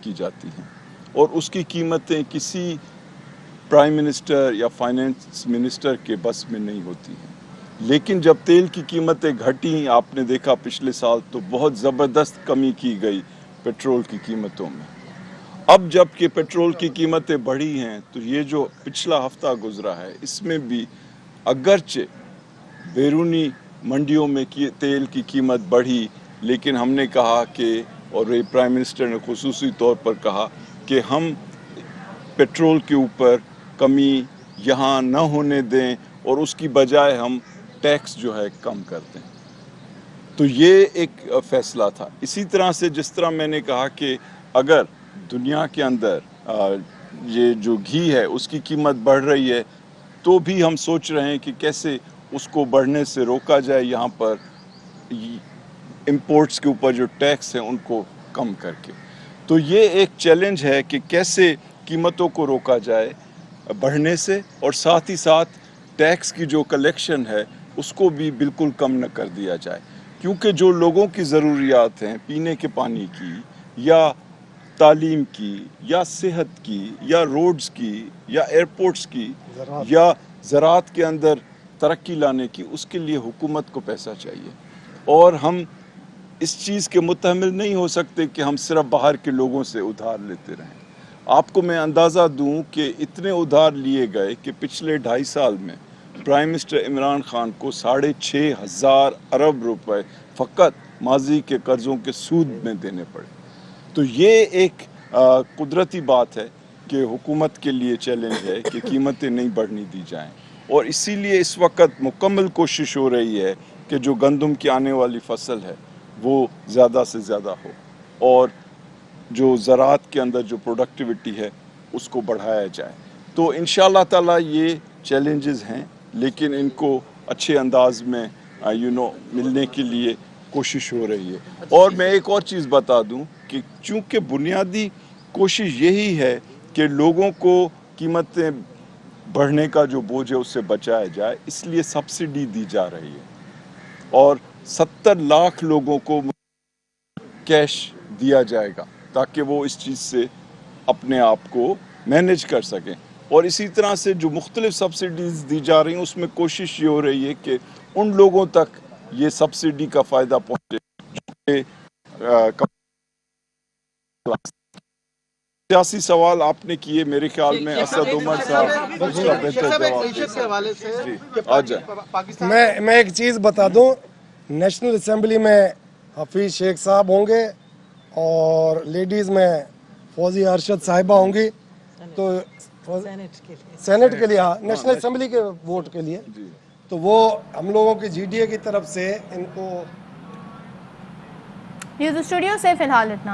کی جاتی ہیں اور اس کی قیمتیں کسی پرائم منسٹر یا فائنانس منسٹر کے بس میں نہیں ہوتی ہیں. لیکن جب تیل کی قیمتیں گھٹیں، آپ نے دیکھا پچھلے سال تو بہت زبردست کمی کی گئی پیٹرول کی قیمتوں میں. اب جب کہ پیٹرول کی قیمتیں بڑھی ہیں تو یہ جو پچھلا ہفتہ گزرا ہے اس میں بھی اگرچہ بیرونی منڈیوں میں تیل کی قیمت بڑھی، لیکن ہم نے کہا کہ اور پرائم منسٹر نے خصوصی طور پر کہا کہ ہم پیٹرول کے اوپر کمی یہاں نہ ہونے دیں اور اس کی بجائے ہم ٹیکس جو ہے کم کر دیں. تو یہ ایک فیصلہ تھا. اسی طرح سے جس طرح میں نے کہا کہ اگر دنیا کے اندر یہ جو گھی ہے اس کی قیمت بڑھ رہی ہے تو بھی ہم سوچ رہے ہیں کہ کیسے اس کو بڑھنے سے روکا جائے، یہاں پر امپورٹس کے اوپر جو ٹیکس ہیں ان کو کم کر کے. تو یہ ایک چیلنج ہے کہ کیسے قیمتوں کو روکا جائے بڑھنے سے اور ساتھ ہی ساتھ ٹیکس کی جو کلیکشن ہے اس کو بھی بالکل کم نہ کر دیا جائے، کیونکہ جو لوگوں کی ضروریات ہیں پینے کے پانی کی یا تعلیم کی یا صحت کی یا روڈز کی یا ایئرپورٹس کی یا زراعت کے اندر ترقی لانے کی، اس کے لیے حکومت کو پیسہ چاہیے. اور ہم اس چیز کے متحمل نہیں ہو سکتے کہ ہم صرف باہر کے لوگوں سے ادھار لیتے رہیں. آپ کو میں اندازہ دوں کہ اتنے ادھار لیے گئے کہ پچھلے 2.5 سال میں پرائم منسٹر عمران خان کو 6,500 ارب روپے فقط ماضی کے قرضوں کے سود میں دینے پڑے. تو یہ ایک قدرتی بات ہے کہ حکومت کے لیے چیلنج ہے کہ قیمتیں نہیں بڑھنی دی جائیں، اور اسی لیے اس وقت مکمل کوشش ہو رہی ہے کہ جو گندم کی آنے والی فصل ہے وہ زیادہ سے زیادہ ہو اور جو زراعت کے اندر جو پروڈکٹیوٹی ہے اس کو بڑھایا جائے. تو انشاءاللہ تعالی یہ چیلنجز ہیں، لیکن ان کو اچھے انداز میں ملنے کے لیے کوشش ہو رہی ہے. اور میں ایک اور چیز بتا دوں کہ چونکہ بنیادی کوشش یہی ہے کہ لوگوں کو قیمتیں بڑھنے کا جو بوجھ ہے اس سے بچایا جائے، اس لیے سبسڈی دی جا رہی ہے اور 70 لاکھ لوگوں کو کیش دیا جائے گا تاکہ وہ اس چیز سے اپنے آپ کو مینیج کر سکیں. اور اسی طرح سے جو مختلف سبسڈیز دی جا رہی ہیں اس میں کوشش یہ ہو رہی ہے کہ ان لوگوں تک یہ سبسڈی کا فائدہ پہنچے. سیاسی سوال آپ نے کیے، میرے خیال میں اسد عمر صاحب اس کا بہتر جواب دیں. میں ایک چیز بتا دوں، نیشنل اسمبلی میں حفیظ شیخ صاحب ہوں گے اور لیڈیز میں فوزی ارشد صاحبہ ہوں گی. تو سینٹ کے لیے، ہاں نیشنل اسمبلی کے ووٹ کے لیے، تو وہ ہم لوگوں کی جی ڈی اے کی طرف سے ان کو نیوز اسٹوڈیو سے فی الحال اتنا.